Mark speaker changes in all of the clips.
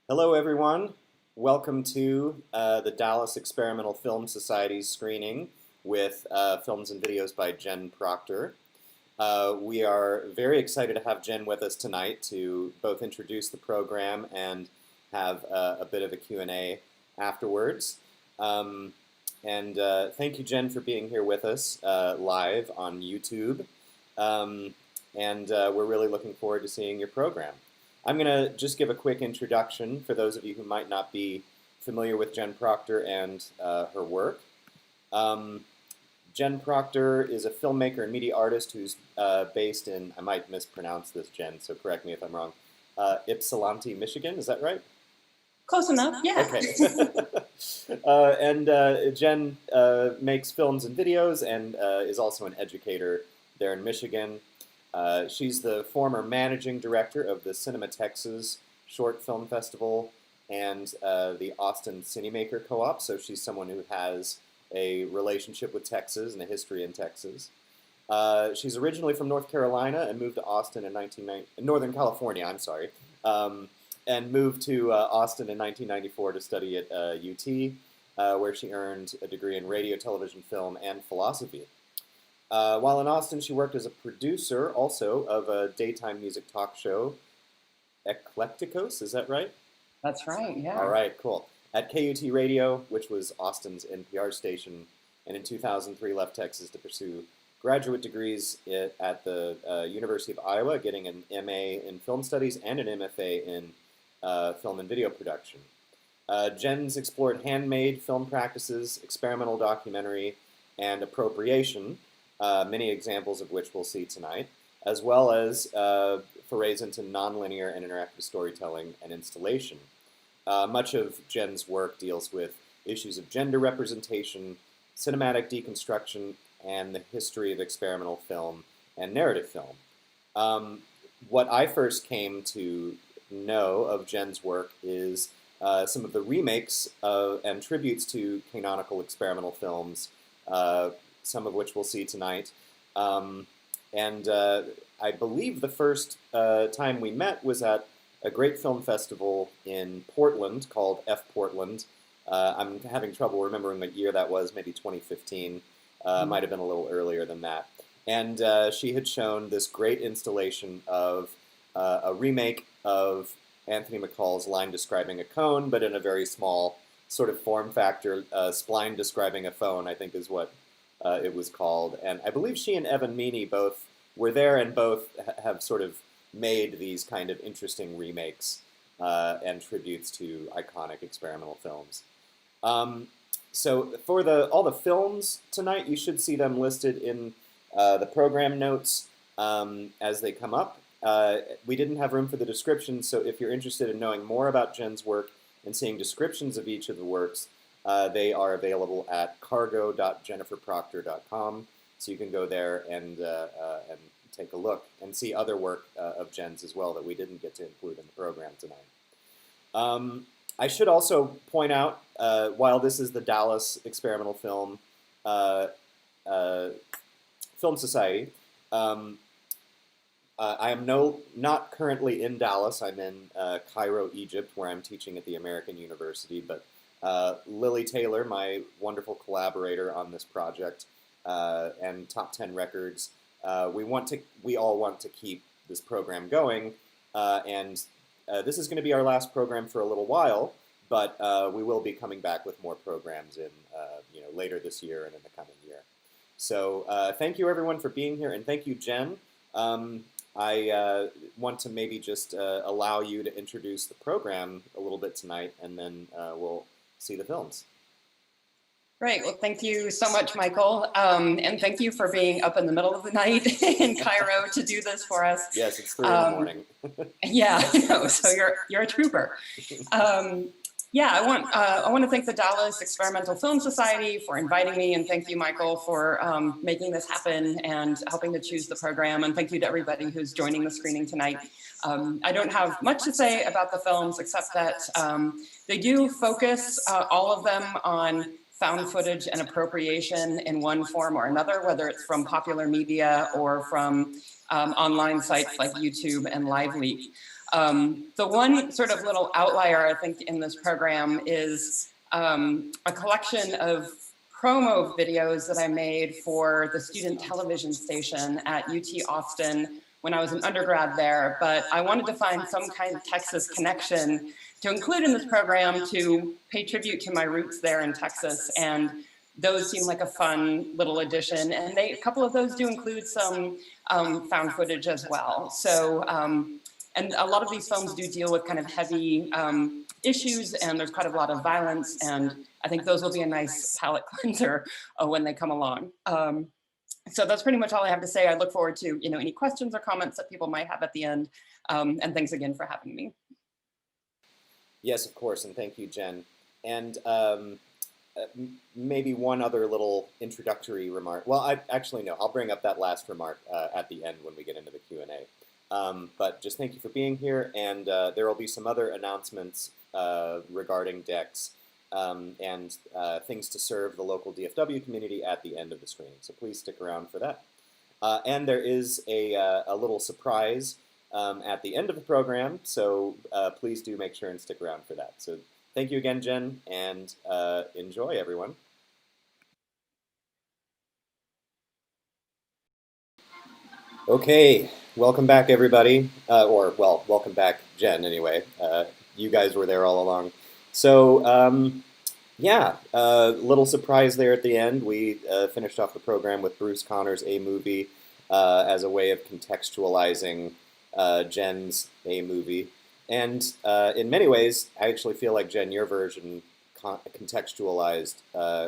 Speaker 1: Hello, everyone. Welcome to the Dallas Experimental Film Society's screening with films and videos by Jen Proctor. We are very excited to have Jen with us tonight to both introduce the program and have a bit of a Q&A afterwards. Thank you, Jen, for being here with us live on YouTube. We're really looking forward to seeing your program. I'm going to just give a quick introduction for those of you who might not be familiar with Jen Proctor and her work. Jen Proctor is a filmmaker and media artist who's based in, I might mispronounce this, Jen, so correct me if I'm wrong, Ypsilanti, Michigan, is that right?
Speaker 2: Close enough, yeah.
Speaker 1: Okay. Jen makes films and videos and is also an educator there in Michigan. She's the former Managing Director of the Cinematexas Short Film Festival and the Austin Cinemaker Co-op, so she's someone who has a relationship with Texas and a history in Texas. She's originally from North Carolina and moved to Austin in Northern California, I'm sorry, and moved to Austin in 1994 to study at UT, where she earned a degree in radio, television, film, and philosophy. While in Austin, she worked as a producer also of a daytime music talk show, Eclecticos, is that right?
Speaker 2: That's right, yeah.
Speaker 1: All right, cool. At KUT Radio, which was Austin's NPR station, and in 2003 left Texas to pursue graduate degrees at the University of Iowa, getting an MA in film studies and an MFA in film and video production. Jen's explored handmade film practices, experimental documentary, and appropriation, many examples of which we'll see tonight, as well as forays into nonlinear and interactive storytelling and installation. Much of Jen's work deals with issues of gender representation, cinematic deconstruction, and the history of experimental film and narrative film. What I first came to know of Jen's work is some of the remakes and tributes to canonical experimental films, some of which we'll see tonight. I believe the first time we met was at a great film festival in Portland called F Portland. I'm having trouble remembering what year that was, maybe 2015. Might have been a little earlier than that. And she had shown this great installation of a remake of Anthony McCall's Line Describing a Cone, but in a very small sort of form factor. Spline Describing a Phone, I think is what it was called. And I believe she and Evan Meany both were there and both have sort of made these kind of interesting remakes and tributes to iconic experimental films. So for all the films tonight, you should see them listed in the program notes as they come up. We didn't have room for the description, so if you're interested in knowing more about Jen's work and seeing descriptions of each of the works, they are available at cargo.jenniferproctor.com, so you can go there and take a look and see other work of Jen's as well that we didn't get to include in the program tonight. I should also point out, while this is the Dallas Experimental Film Society, I am not currently in Dallas. I'm in Cairo, Egypt, where I'm teaching at the American University, but Lily Taylor, my wonderful collaborator on this project, and Top 10 Records, we all want to keep this program going, and this is going to be our last program for a little while, but we will be coming back with more programs in later this year and in the coming year. So thank you everyone for being here, and thank you, Jen. I want to maybe just allow you to introduce the program a little bit tonight, and then we'll see the films.
Speaker 2: Great. Well, thank you so much, Michael. And thank you for being up in the middle of the night in Cairo to do this for us.
Speaker 1: Yes, it's 3 in the morning.
Speaker 2: Yeah, I know. So you're a trooper. Yeah, I want to thank the Dallas Experimental Film Society for inviting me, and thank you, Michael, for making this happen and helping to choose the program. And thank you to everybody who's joining the screening tonight. I don't have much to say about the films except that they do focus, all of them, on found footage and appropriation in one form or another, whether it's from popular media or from online sites like YouTube and LiveLeak. The one sort of little outlier, I think, in this program is a collection of promo videos that I made for the student television station at UT Austin when I was an undergrad there. But I wanted to find some kind of Texas connection to include in this program to pay tribute to my roots there in Texas. And those seem like a fun little addition. And a couple of those do include some found footage as well. So, and a lot of these films do deal with kind of heavy issues, and there's quite a lot of violence. And I think those will be a nice palate cleanser when they come along. So that's pretty much all I have to say. I look forward to any questions or comments that people might have at the end. And thanks again for having me.
Speaker 1: Yes, of course, and thank you, Jen. And maybe one other little introductory remark. Well, actually, no, I'll bring up that last remark at the end when we get into the Q&A. But just thank you for being here, and there will be some other announcements regarding decks and things to serve the local DFW community at the end of the stream. So please stick around for that. And there is a little surprise at the end of the program, so please do make sure and stick around for that. So thank you again, Jen, and enjoy, everyone. Okay, welcome back, everybody. Well, welcome back, Jen, anyway. You guys were there all along. So, yeah, little surprise there at the end. We finished off the program with Bruce Connor's A Movie as a way of contextualizing Jen's A Movie. And in many ways, I actually feel like, Jen, your version contextualized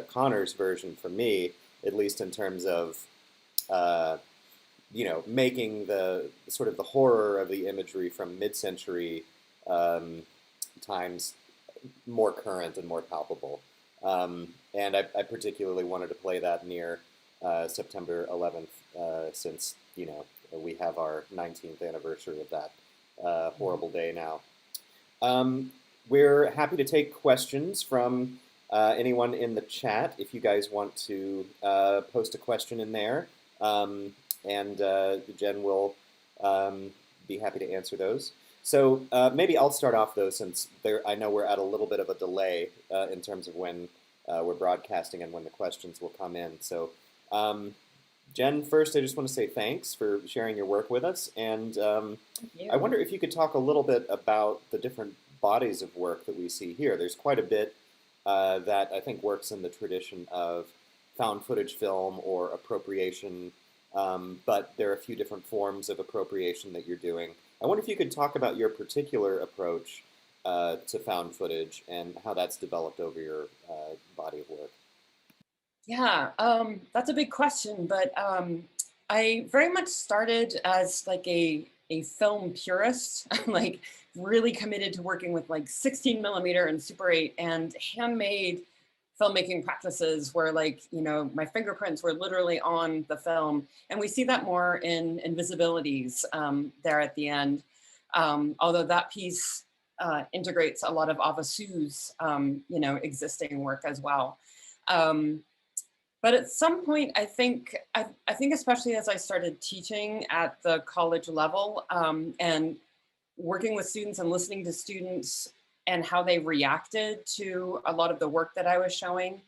Speaker 1: Connor's version for me, at least in terms of making the sort of the horror of the imagery from mid-century times more current and more palpable. And I particularly wanted to play that near September 11th, since, we have our 19th anniversary of that horrible day now. We're happy to take questions from anyone in the chat if you guys want to post a question in there. And Jen will be happy to answer those. So maybe I'll start off, though, since I know we're at a little bit of a delay in terms of when we're broadcasting and when the questions will come in. So Jen, first, I just want to say thanks for sharing your work with us. And I wonder if you could talk a little bit about the different bodies of work that we see here. There's quite a bit that I think works in the tradition of found footage film or appropriation, but there are a few different forms of appropriation that you're doing. I wonder if you could talk about your particular approach to found footage and how that's developed over your body of work.
Speaker 2: Yeah, that's a big question, but I very much started as like a film purist, like really committed to working with like 16 millimeter and Super 8 and handmade filmmaking practices where my fingerprints were literally on the film. And we see that more in Invisibilities there at the end. Although that piece integrates a lot of Ava Su's, existing work as well. But at some point, I think especially as I started teaching at the college level and working with students and listening to students and how they reacted to a lot of the work that I was showing,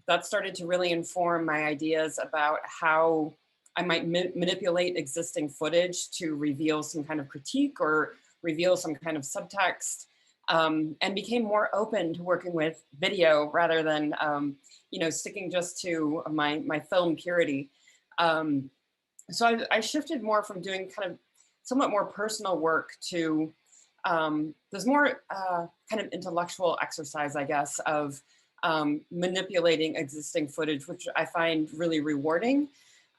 Speaker 2: that started to really inform my ideas about how I might manipulate existing footage to reveal some kind of critique or reveal some kind of subtext, and became more open to working with video rather than sticking just to my film purity. So I shifted more from doing kind of somewhat more personal work to there's more kind of intellectual exercise, I guess, of manipulating existing footage, which I find really rewarding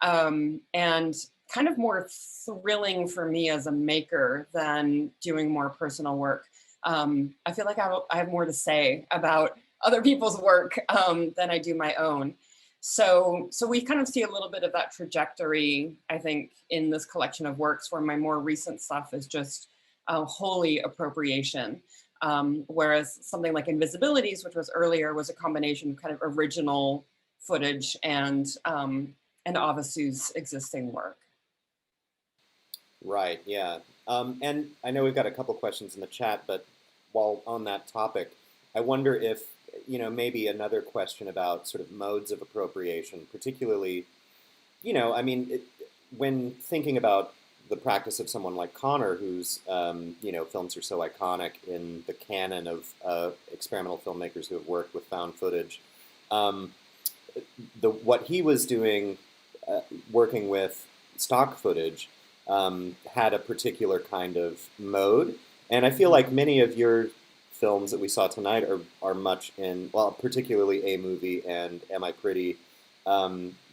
Speaker 2: and kind of more thrilling for me as a maker than doing more personal work. I feel like I have more to say about other people's work than I do my own. So we kind of see a little bit of that trajectory, I think, in this collection of works where my more recent stuff is just wholly appropriation. Whereas something like Invisibilities, which was earlier, was a combination of kind of original footage and Ava Su's existing work.
Speaker 1: Right, yeah. And I know we've got a couple questions in the chat, but while on that topic, I wonder if, maybe another question about sort of modes of appropriation, particularly, I mean, when thinking about the practice of someone like Connor, whose, films are so iconic in the canon of experimental filmmakers who have worked with found footage, um, what he was doing, working with stock footage, had a particular kind of mode, and I feel like many of your films that we saw tonight are much in, well, particularly A Movie and Am I Pretty,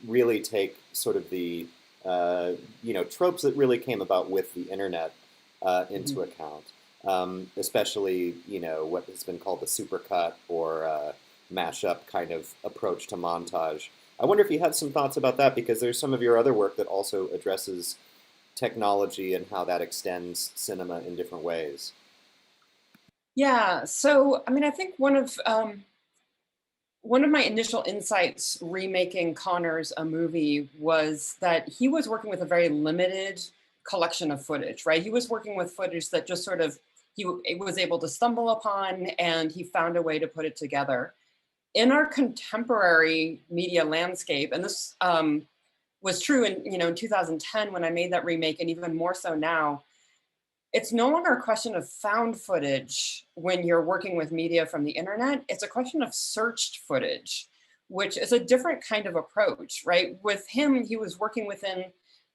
Speaker 1: really take sort of the tropes that really came about with the internet into
Speaker 2: Mhm.
Speaker 1: account, especially what has been called the supercut or mashup kind of approach to montage. I wonder if you have some thoughts about that because there's some of your other work that also addresses technology and how that extends cinema in different ways.
Speaker 2: Yeah, so I mean, I think one of my initial insights remaking Connors a movie was that he was working with a very limited collection of footage, right? He was working with footage that just sort of was able to stumble upon, and he found a way to put it together. In our contemporary media landscape, and this was true in in 2010 when I made that remake, and even more so now, it's no longer a question of found footage when you're working with media from the internet. It's a question of searched footage, which is a different kind of approach, right? With him, he was working within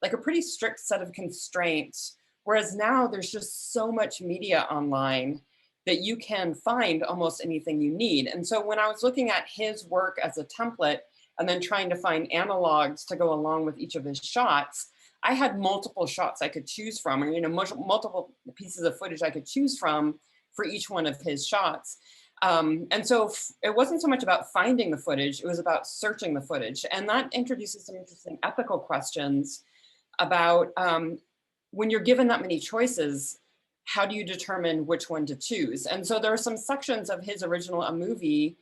Speaker 2: like a pretty strict set of constraints, whereas now there's just so much media online that you can find almost anything you need. And so when I was looking at his work as a template and then trying to find analogs to go along with each of his shots, I had multiple shots I could choose from, or multiple pieces of footage I could choose from for each one of his shots. And so it wasn't so much about finding the footage; it was about searching the footage, and that introduces some interesting ethical questions about when you're given that many choices, how do you determine which one to choose? And so there are some sections of his original A Movie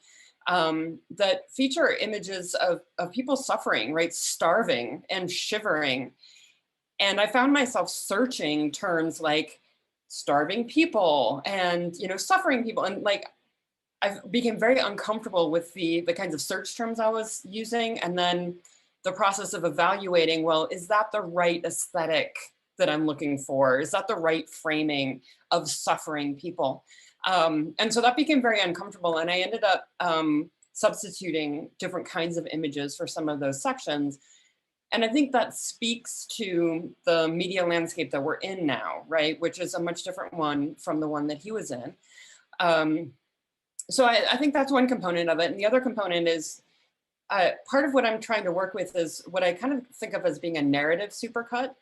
Speaker 2: that feature images of people suffering, right, starving and shivering, and I found myself searching terms like starving people and suffering people, and like I became very uncomfortable with the kinds of search terms I was using, and then the process of evaluating, well, is that the right aesthetic that I'm looking for? Is that the right framing of suffering people? And so that became very uncomfortable, and I ended up substituting different kinds of images for some of those sections. And I think that speaks to the media landscape that we're in now, right? Which is a much different one from the one that he was in. Um, so I think that's one component of it. And the other component is part of what I'm trying to work with is what I kind of think of as being a narrative supercut.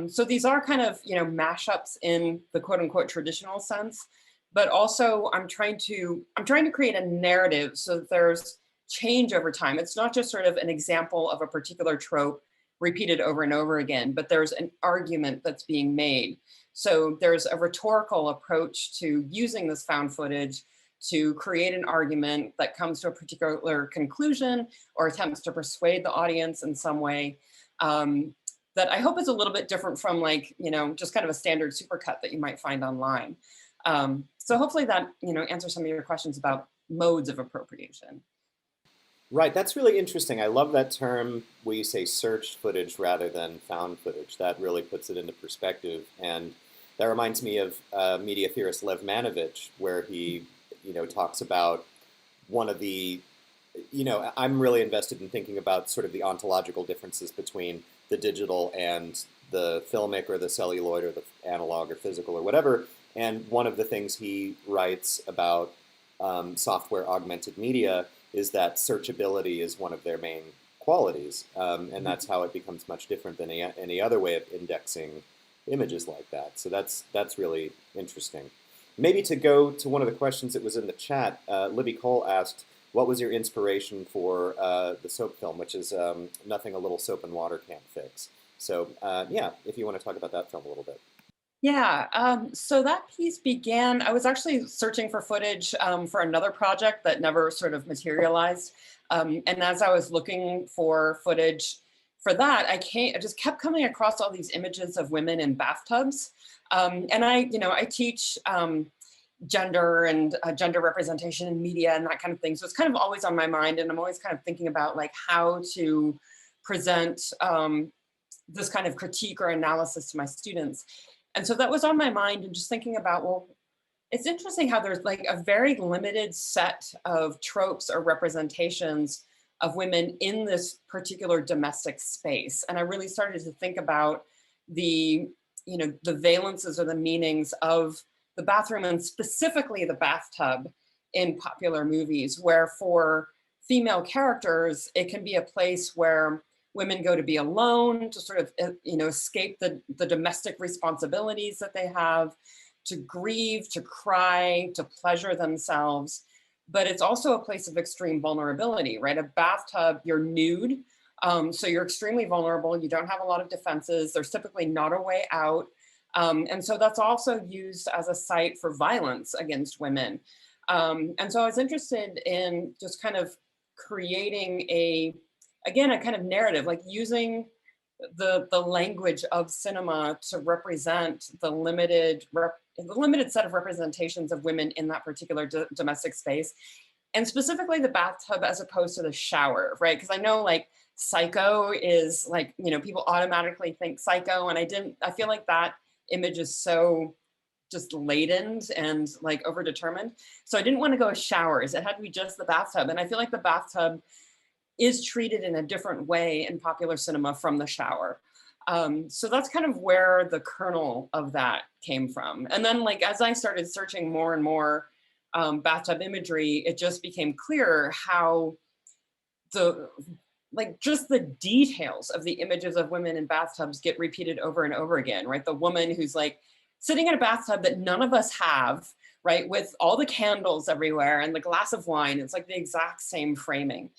Speaker 2: So these are kind of, mashups in the quote unquote traditional sense, but also I'm trying to create a narrative so that there's change over time. It's not just sort of an example of a particular trope repeated over and over again, but there's an argument that's being made. So there's a rhetorical approach to using this found footage to create an argument that comes to a particular conclusion or attempts to persuade the audience in some way, that I hope is a little bit different from like, just kind of a standard supercut that you might find online. So hopefully that, answers some of your questions about modes of appropriation.
Speaker 1: Right, that's really interesting. I love that term where you say searched footage rather than found footage. That really puts it into perspective. And that reminds me of media theorist Lev Manovich, where he, talks about one of the, I'm really invested in thinking about sort of the ontological differences between the digital and the filmic or the celluloid or the analog or physical or whatever. And one of the things he writes about software augmented media is that searchability is one of their main qualities, and that's how it becomes much different than any other way of indexing images like that. So that's really interesting. Maybe to go to one of the questions that was in the chat, Libby Cole asked, "What was your inspiration for the soap film, which is Nothing a Little Soap and Water Can't Fix?" So yeah, if you want to talk about that film a little bit.
Speaker 2: Yeah, so that piece began, I was actually searching for footage for another project that never sort of materialized. And as I was looking for footage for that, I just kept coming across all these images of women in bathtubs. And I teach gender and gender representation in media and that kind of thing. So it's kind of always on my mind, and I'm always kind of thinking about like how to present this kind of critique or analysis to my students. And so that was on my mind, and just thinking about, well, it's interesting how there's like a very limited set of tropes or representations of women in this particular domestic space. And I really started to think about the valences or the meanings of the bathroom, and specifically the bathtub in popular movies, where for female characters, it can be a place where women go to be alone, to sort of escape the domestic responsibilities that they have, to grieve, to cry, to pleasure themselves. But it's also a place of extreme vulnerability, right? A bathtub, you're nude, so you're extremely vulnerable. You don't have a lot of defenses. There's typically not a way out. And so that's also used as a site for violence against women. And so I was interested in just kind of creating a kind of narrative, like using the language of cinema to represent the limited set of representations of women in that particular domestic space, and specifically the bathtub as opposed to the shower, right? Because I know like Psycho is like, people automatically think Psycho, and I feel like that image is so just laden and like overdetermined. So I didn't want to go with showers. It had to be just the bathtub. And I feel like the bathtub is treated in a different way in popular cinema from the shower. So that's kind of where the kernel of that came from. And then like, as I started searching more and more bathtub imagery, it just became clear how just the details of the images of women in bathtubs get repeated over and over again, right? The woman who's like sitting in a bathtub that none of us have, right? With all the candles everywhere and the glass of wine, it's like the exact same framing.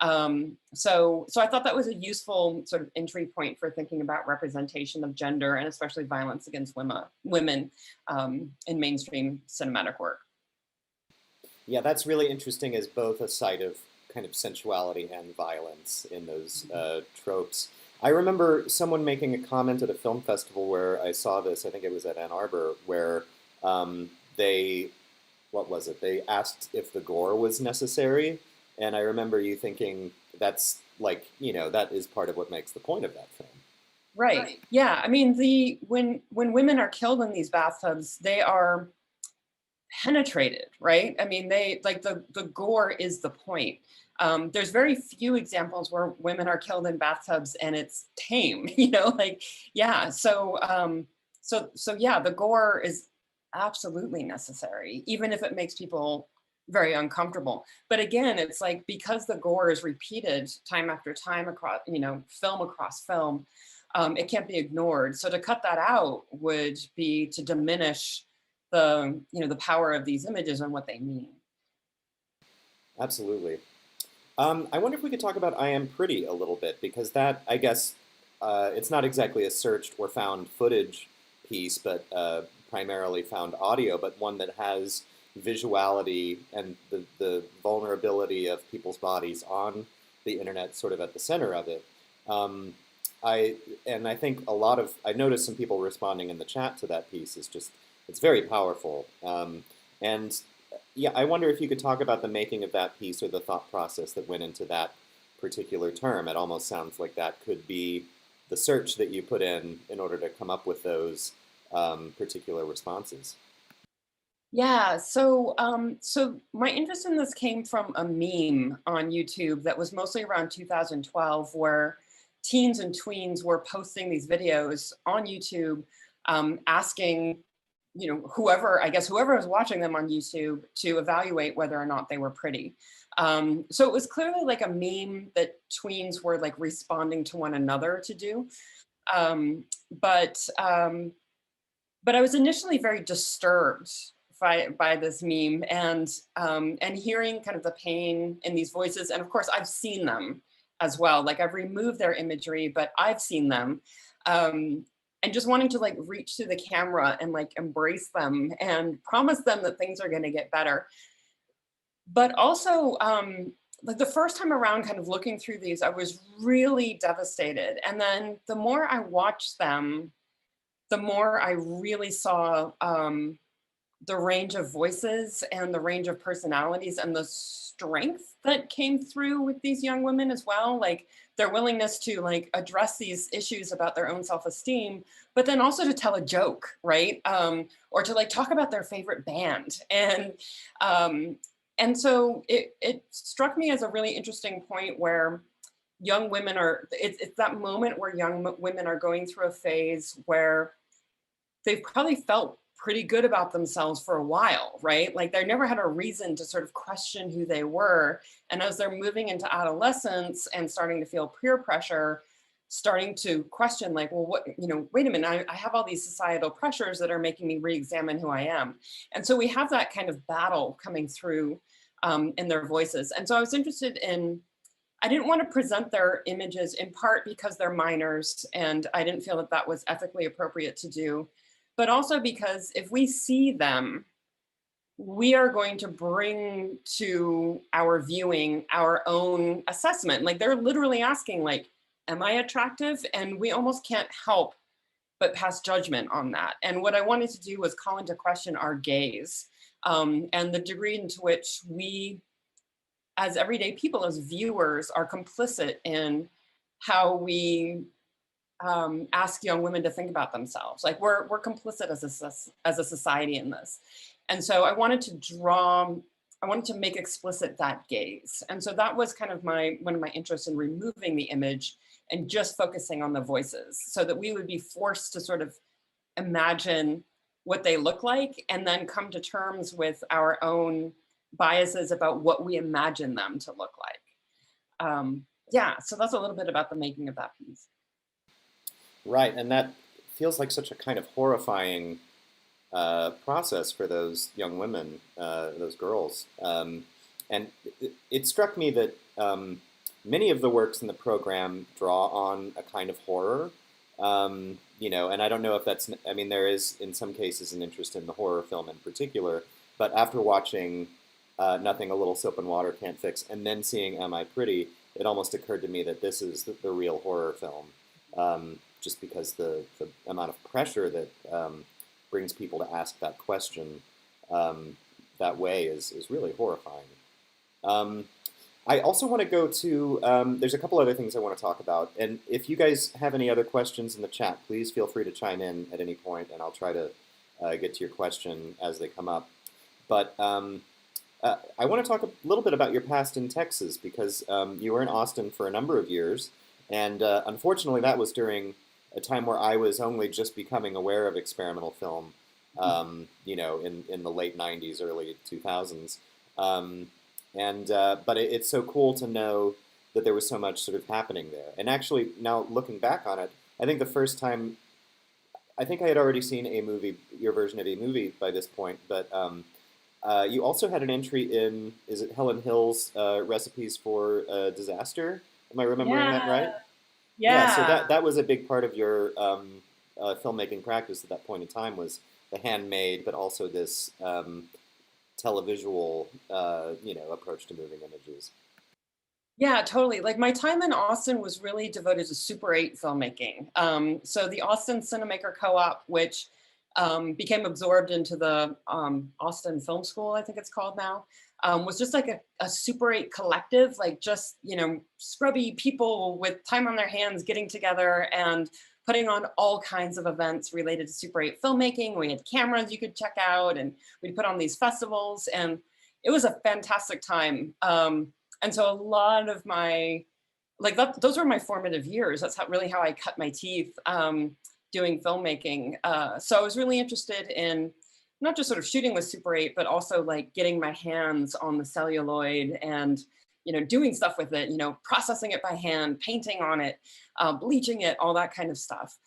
Speaker 2: So I thought that was a useful sort of entry point for thinking about representation of gender, and especially violence against women in mainstream cinematic work.
Speaker 1: Yeah, that's really interesting as both a site of kind of sensuality and violence in those tropes. I remember someone making a comment at a film festival where I saw this, I think it was at Ann Arbor, where they asked if the gore was necessary. And I remember you thinking that's like, that is part of what makes the point of that film.
Speaker 2: Right. Yeah. I mean, when women are killed in these bathtubs, they are penetrated, right? I mean, the gore is the point. There's very few examples where women are killed in bathtubs and it's tame, yeah. So yeah, the gore is absolutely necessary, even if it makes people very uncomfortable. But again, it's like, because the gore is repeated time after time across, film across film, it can't be ignored. So to cut that out would be to diminish the power of these images and what they mean.
Speaker 1: Absolutely. I wonder if we could talk about I Am Pretty a little bit, because that, I guess, it's not exactly a searched or found footage piece, but primarily found audio, but one that has visuality and the vulnerability of people's bodies on the internet sort of at the center of it. I think I've noticed some people responding in the chat to that piece. It's very powerful. And yeah, I wonder if you could talk about the making of that piece, or the thought process that went into that particular term. It almost sounds like that could be the search that you put in order to come up with those particular responses.
Speaker 2: Yeah, so my interest in this came from a meme on YouTube that was mostly around 2012, where teens and tweens were posting these videos on YouTube, asking, whoever was watching them on YouTube to evaluate whether or not they were pretty. So it was clearly like a meme that tweens were like responding to one another to do. But I was initially very disturbed by this meme, and hearing kind of the pain in these voices. And of course, I've seen them as well. Like, I've removed their imagery, but I've seen them. And just wanting to like reach to the camera and like embrace them and promise them that things are going to get better. But also like the first time around kind of looking through these, I was really devastated. And then the more I watched them, the more I really saw the range of voices and the range of personalities and the strength that came through with these young women as well. Like their willingness to like address these issues about their own self-esteem, but then also to tell a joke, right? Or to like talk about their favorite band. Um, and so it struck me as a really interesting point where young women are, it's that moment where women are going through a phase where they've probably felt pretty good about themselves for a while, right? Like they never had a reason to sort of question who they were. And as they're moving into adolescence and starting to feel peer pressure, starting to question like, well, what, you know, wait a minute, I have all these societal pressures that are making me re-examine who I am. And so we have that kind of battle coming through in their voices. And so I was interested in, I didn't want to present their images in part because they're minors and I didn't feel that that was ethically appropriate to do, but also because if we see them, we are going to bring to our viewing our own assessment. Like they're literally asking like, am I attractive? And we almost can't help but pass judgment on that. And what I wanted to do was call into question our gaze and the degree into which we, as everyday people, as viewers, are complicit in how we ask young women to think about themselves. Like we're complicit as a society in this. And so I wanted to make explicit that gaze. And so that was kind of one of my interests in removing the image and just focusing on the voices so that we would be forced to sort of imagine what they look like and then come to terms with our own biases about what we imagine them to look like. Yeah, so that's a little bit about the making of that piece.
Speaker 1: Right, and that feels like such a kind of horrifying process for those young women, those girls. And it struck me that many of the works in the program draw on a kind of horror, you know, and I don't know if that's, I mean, there is in some cases an interest in the horror film in particular, but after watching Nothing a Little Soap and Water Can't Fix and then seeing Am I Pretty, it almost occurred to me that this is the real horror film, just because the amount of pressure that brings people to ask that question that way is really horrifying. I also want to go to, there's a couple other things I want to talk about. And if you guys have any other questions in the chat, please feel free to chime in at any point, and I'll try to get to your question as they come up. But I want to talk a little bit about your past in Texas, because you were in Austin for a number of years. And unfortunately, that was during a time where I was only just becoming aware of experimental film, you know, in the late 90s, early 2000s. But it's so cool to know that there was so much sort of happening there. And actually, now looking back on it, I think the first time, I think I had already seen a movie, your version of a movie by this point, but you also had an entry in, is it Helen Hill's Recipes for Disaster? Am I remembering that right?
Speaker 2: Yeah.
Speaker 1: So that was a big part of your filmmaking practice at that point in time, was the handmade, but also this televisual, you know, approach to moving images.
Speaker 2: Yeah, totally. Like my time in Austin was really devoted to Super 8 filmmaking. So the Austin Cinemaker Co-op, which became absorbed into the Austin Film School, I think it's called now, was just like a Super 8 collective, like just, you know, scrubby people with time on their hands getting together and putting on all kinds of events related to Super 8 filmmaking. We had cameras you could check out, and we'd put on these festivals, and it was a fantastic time. And so a lot of my, like those were my formative years. That's really how I cut my teeth doing filmmaking. So I was really interested in not just sort of shooting with Super 8, but also like getting my hands on the celluloid and, you know, doing stuff with it, you know, processing it by hand, painting on it, bleaching it, all that kind of stuff,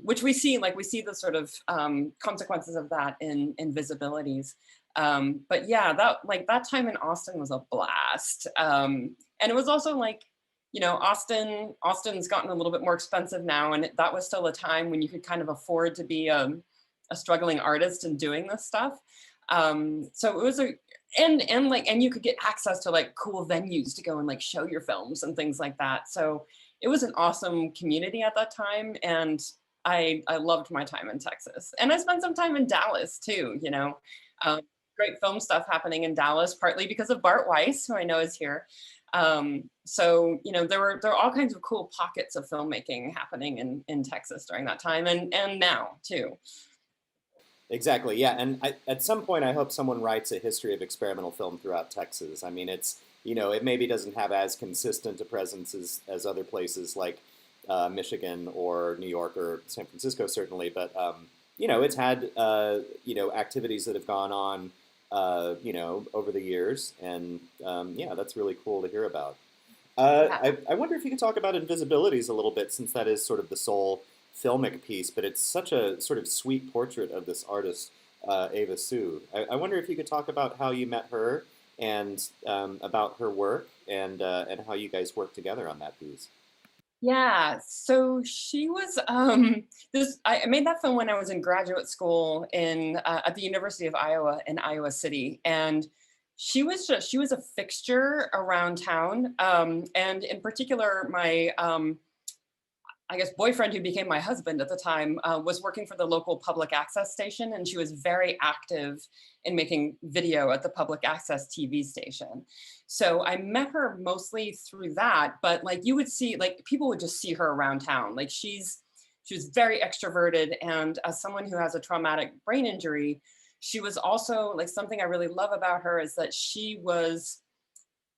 Speaker 2: which we see the sort of consequences of that in Invisibilities. But yeah, that time in Austin was a blast. And it was also like, you know, Austin's gotten a little bit more expensive now, and that was still a time when you could kind of afford to be a struggling artist and doing this stuff. So and you could get access to like cool venues to go and like show your films and things like that. So it was an awesome community at that time, and I loved my time in Texas. And I spent some time in Dallas too, you know. Um, Great film stuff happening in Dallas, partly because of Bart Weiss, who I know is here. So, you know, there were all kinds of cool pockets of filmmaking happening in Texas during that time, and now too.
Speaker 1: Exactly, yeah. And at some point, I hope someone writes a history of experimental film throughout Texas. I mean, it's, it maybe doesn't have as consistent a presence as other places like Michigan or New York or San Francisco, certainly. But, it's had, activities that have gone on, over the years. And, yeah, that's really cool to hear about.
Speaker 2: Yeah.
Speaker 1: I wonder if you could talk about Invisibilities a little bit, since that is sort of the sole filmic piece, but it's such a sort of sweet portrait of this artist, Ava Sue. I wonder if you could talk about how you met her and about her work and how you guys worked together on that piece.
Speaker 2: Yeah, so she was this I made that film when I was in graduate school in at the University of Iowa in Iowa City, and she was a fixture around town, and in particular my I guess boyfriend, who became my husband at the time, was working for the local public access station, and she was very active in making video at the public access TV station. So I met her mostly through that, but like you would see, like people would just see her around town. Like she was very extroverted, and as someone who has a traumatic brain injury, she was also like something I really love about her is that she was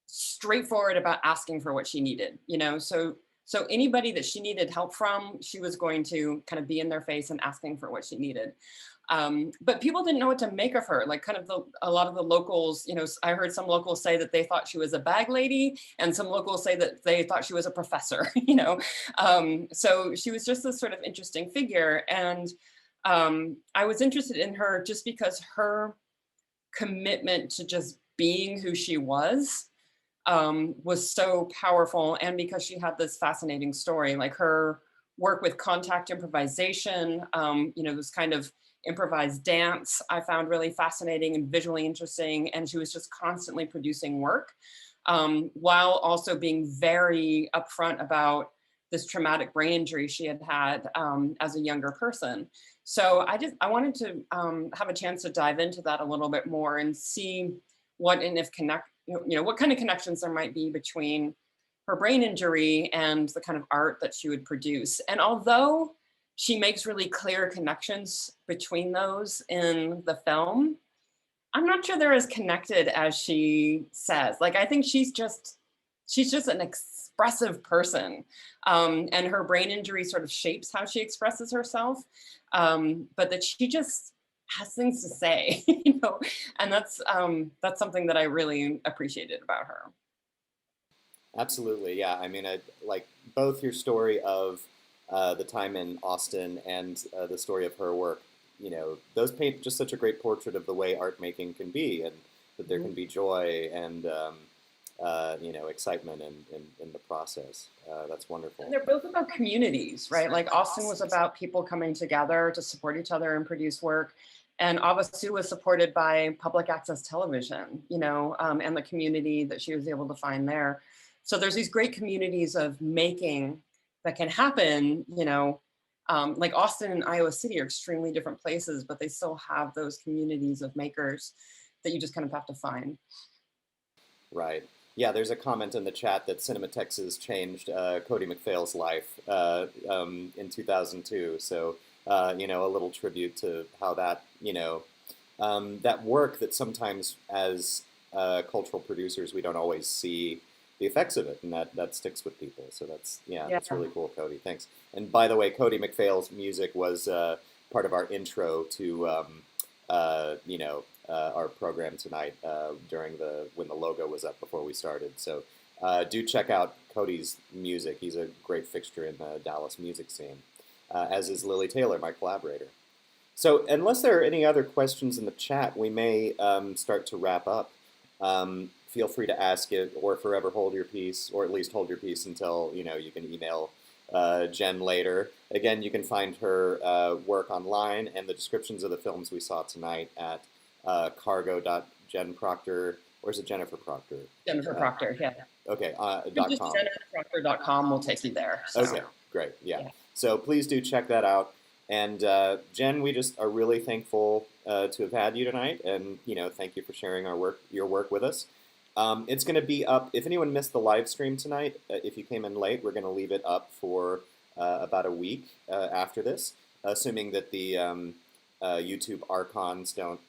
Speaker 2: straightforward about asking for what she needed, you know? So anybody that she needed help from, she was going to kind of be in their face and asking for what she needed. But people didn't know what to make of her. Like kind of a lot of the locals, you know, I heard some locals say that they thought she was a bag lady, and some locals say that they thought she was a professor, you know? So she was just this sort of interesting figure. And I was interested in her just because her commitment to just being who she was so powerful, and because she had this fascinating story, like her work with contact improvisation, this kind of improvised dance, I found really fascinating and visually interesting, and she was just constantly producing work, while also being very upfront about this traumatic brain injury she had had as a younger person. So I wanted to have a chance to dive into that a little bit more and see what and if what kind of connections there might be between her brain injury and the kind of art that she would produce. And although she makes really clear connections between those in the film, I'm not sure they're as connected as she says. Like, I think she's just an expressive person, and her brain injury sort of shapes how she expresses herself, but that she just has things to say, and that's something that I really appreciated about her.
Speaker 1: Absolutely, yeah. I mean, I like both your story of the time in Austin and the story of her work. Those paint just such a great portrait of the way art making can be, and that there can be joy and excitement in the process. That's wonderful.
Speaker 2: And they're both about communities, right? Like Austin was about people coming together to support each other and produce work. And Havasu was supported by public access television, and the community that she was able to find there. So there's these great communities of making that can happen, like Austin and Iowa City are extremely different places, but they still have those communities of makers that you just kind of have to find.
Speaker 1: Right. Yeah, there's a comment in the chat that Cinematexas changed Cody McPhail's life in 2002. So, a little tribute to how that, that work that sometimes as cultural producers, we don't always see the effects of it, and that sticks with people. So that's really cool, Cody. Thanks. And by the way, Cody McPhail's music was part of our intro to our program tonight during when the logo was up before we started. So do check out Cody's music. He's a great fixture in the Dallas music scene, as is Lily Taylor, my collaborator. So unless there are any other questions in the chat, we may start to wrap up. Feel free to ask it, or forever hold your peace, or at least hold your peace until you can email Jen later. Again, you can find her work online and the descriptions of the films we saw tonight at cargo.www.jen.org. Jen Proctor, or is it Jennifer Proctor?
Speaker 2: Jennifer Proctor, yeah.
Speaker 1: Okay,
Speaker 2: Just
Speaker 1: .com.
Speaker 2: jenniferproctor.com will take you there. So.
Speaker 1: Okay, great, yeah. So please do check that out. And Jen, we just are really thankful to have had you tonight, and thank you for sharing your work with us. It's going to be up. If anyone missed the live stream tonight, if you came in late, we're going to leave it up for about a week after this, assuming that the YouTube archons don't,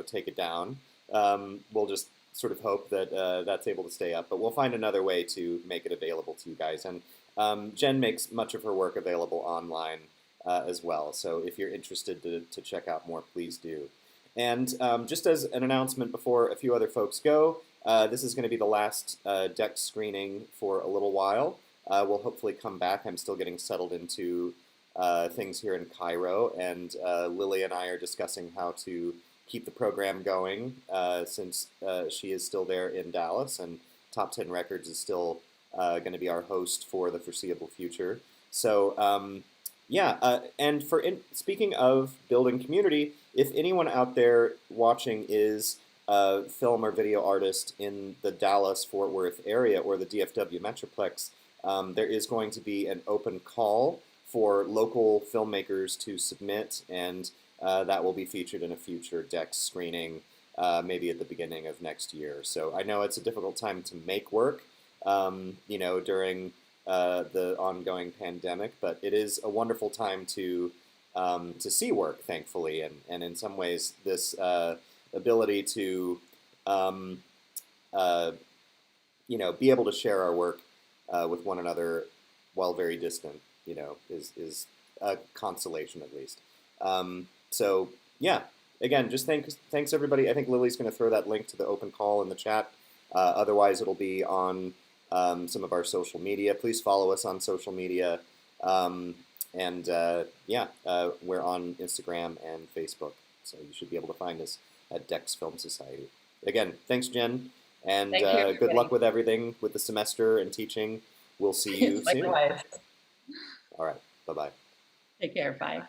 Speaker 1: take it down. We'll just sort of hope that that's able to stay up, but we'll find another way to make it available to you guys. And Jen makes much of her work available online as well. So if you're interested to check out more, please do. And just as an announcement before a few other folks go, this is going to be the last deck screening for a little while. We'll hopefully come back. I'm still getting settled into things here in Cairo, and Lily and I are discussing how to keep the program going since she is still there in Dallas, and Top 10 Records is still going to be our host for the foreseeable future. So and speaking of building community, if anyone out there watching is a film or video artist in the Dallas-Fort Worth area or the DFW Metroplex, there is going to be an open call for local filmmakers to submit, and that will be featured in a future Dex screening, maybe at the beginning of next year. So I know it's a difficult time to make work, during the ongoing pandemic, but it is a wonderful time to see work, thankfully, and in some ways this ability to be able to share our work with one another while very distant, is a consolation at least. So yeah, again, just thanks everybody. I think Lily's going to throw that link to the open call in the chat. Otherwise, it'll be on some of our social media. Please follow us on social media. We're on Instagram and Facebook, so you should be able to find us at Dex Film Society. Again, thanks, Jen, and good luck with everything with the semester and teaching. We'll see you soon.
Speaker 2: Likewise.
Speaker 1: All right, bye-bye.
Speaker 2: Take care, bye.